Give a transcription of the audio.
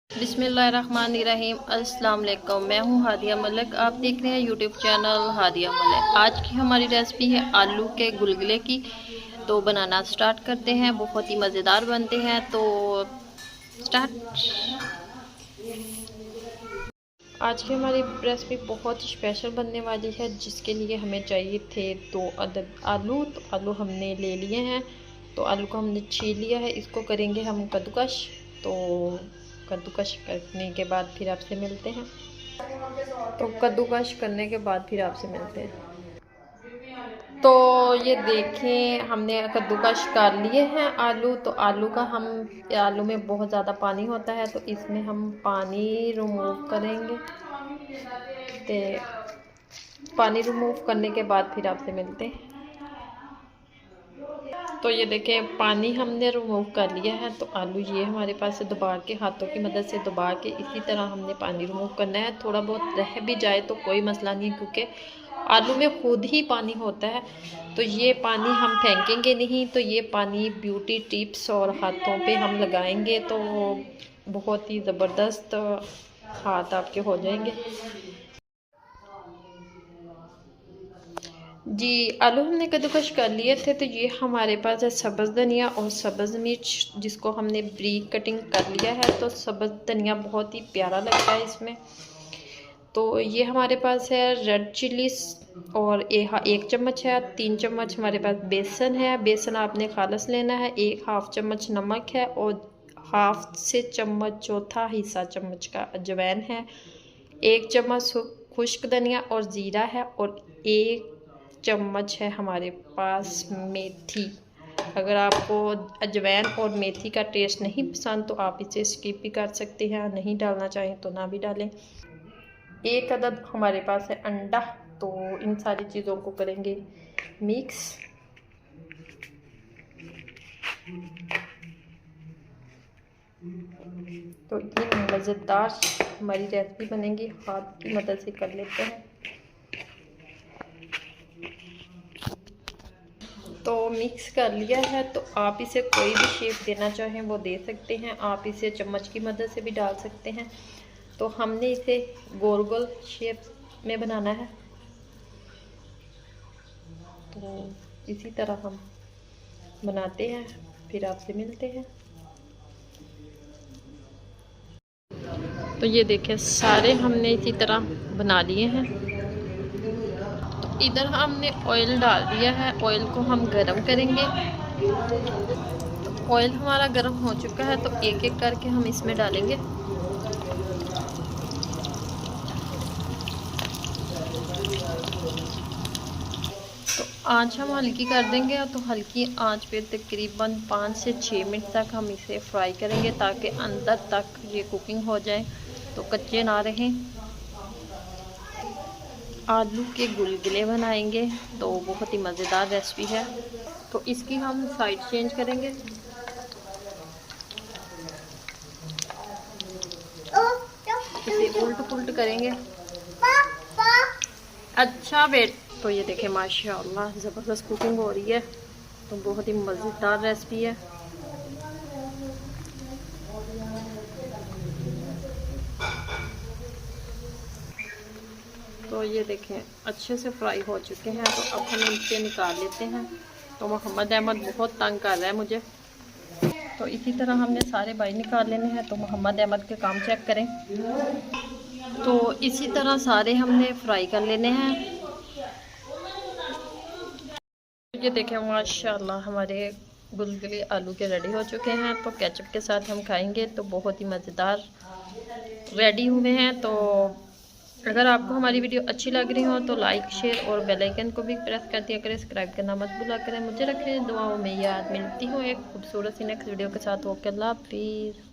बिस्मिल्लाहिर्रहमानिर्रहीम। अस्सलाम वालेकुम। मैं हूँ हादिया मलिक। आप देख रहे हैं यूट्यूब चैनल हादिया मलिक। आज की हमारी रेसिपी है आलू के गुलगुले की। तो बनाना स्टार्ट करते हैं। बहुत ही मज़ेदार बनते हैं। तो स्टार्ट। आज की हमारी रेसिपी बहुत स्पेशल बनने वाली है, जिसके लिए हमें चाहिए थे 2 अदद आलू। तो आलू हमने ले लिए हैं। तो आलू को हमने छील लिया है। इसको करेंगे हम कद्दूकश। तो कद्दूकश करने के बाद फिर आपसे मिलते हैं। तो कद्दूकश करने के बाद फिर आपसे मिलते हैं। तो ये देखें, हमने कद्दूकश कर लिए हैं आलू। तो आलू में बहुत ज़्यादा पानी होता है, तो इसमें हम पानी रिमूव करेंगे। तो पानी रिमूव करने के बाद फिर आपसे मिलते हैं। तो ये देखें, पानी हमने रिमूव कर लिया है। तो आलू ये हमारे पास से दबा के, हाथों की मदद से दबा के इसी तरह हमने पानी रिमूव करना है। थोड़ा बहुत रह भी जाए तो कोई मसला नहीं, क्योंकि आलू में खुद ही पानी होता है। तो ये पानी हम फेंकेंगे नहीं। तो ये पानी ब्यूटी टिप्स और हाथों पे हम लगाएंगे तो बहुत ही ज़बरदस्त हाथ आपके हो जाएंगे। जी, आलू हमने कद्दूकश कर लिए थे। तो ये हमारे पास है सब्ज़ धनिया और सब्ज़ मिर्च, जिसको हमने ब्रीक कटिंग कर लिया है। तो सब्ज़ धनिया बहुत ही प्यारा लगता है इसमें। तो ये हमारे पास है रेड चिलीज और 1 चम्मच है। 3 चम्मच हमारे पास बेसन है। बेसन आपने खालस लेना है। 1 हाफ चम्मच नमक है और हाफ से चम्मच, चौथा हिस्सा चम्मच का अजवाइन है। 1 चम्मच खुश्क धनिया और ज़ीरा है और 1 चम्मच है हमारे पास मेथी। अगर आपको अजवाइन और मेथी का टेस्ट नहीं पसंद तो आप इसे स्किप भी कर सकते हैं, नहीं डालना चाहें तो ना भी डालें। 1 अदद हमारे पास है अंडा। तो इन सारी चीज़ों को करेंगे मिक्स। तो ये मज़ेदार हमारी रेसिपी बनेगी। हाथ की मदद से कर लेते हैं। तो मिक्स कर लिया है। तो आप इसे कोई भी शेप देना चाहें वो दे सकते हैं। आप इसे चम्मच की मदद से भी डाल सकते हैं। तो हमने इसे गोल गोल शेप में बनाना है। तो इसी तरह हम बनाते हैं, फिर आपसे मिलते हैं। तो ये देखें, सारे हमने इसी तरह बना लिए हैं। तो इधर हमने ऑयल डाल दिया है। ऑयल को हम गरम करेंगे। तो ऑयल हमारा गरम हो चुका है। तो एक एक करके हम इसमें डालेंगे। तो आँच हम हल्की कर देंगे। तो हल्की आंच पे तकरीबन 5 से 6 मिनट तक हम इसे फ्राई करेंगे, ताकि अंदर तक ये कुकिंग हो जाए, तो कच्चे ना रहें। आलू के गुलगुले बनाएंगे, तो बहुत ही मज़ेदार रेसिपी है। तो इसकी हम साइड चेंज करेंगे। इसे उल्ट पुल्ट करेंगे। अच्छा बेट। तो ये देखें, माशाल्लाह ज़बरदस्त कुकिंग हो रही है। तो बहुत ही मज़ेदार रेसिपी है। तो ये देखें, अच्छे से फ्राई हो चुके हैं। तो अब हम इसे निकाल लेते हैं। तो मोहम्मद अहमद बहुत तंग कर रहा है मुझे। तो इसी तरह हमने सारे बाई निकाल लेने हैं। तो मोहम्मद अहमद के काम चेक करें। तो इसी तरह सारे हमने फ्राई कर लेने हैं। ये देखें, माशाल्लाह हमारे गुलगुले आलू के रेडी हो चुके हैं। तो केचप के साथ हम खाएंगे तो बहुत ही मज़ेदार रेडी हुए हैं। तो अगर आपको हमारी वीडियो अच्छी लग रही हो तो लाइक, शेयर और बेल आइकन को भी प्रेस कर दिया करें। सब्सक्राइब करना मत भूला करें। मुझे रखें दुआओं में याद। मिलती हूँ एक खूबसूरत सी नेक्स्ट वीडियो के साथ। ओके, अल्लाह हाफिज़।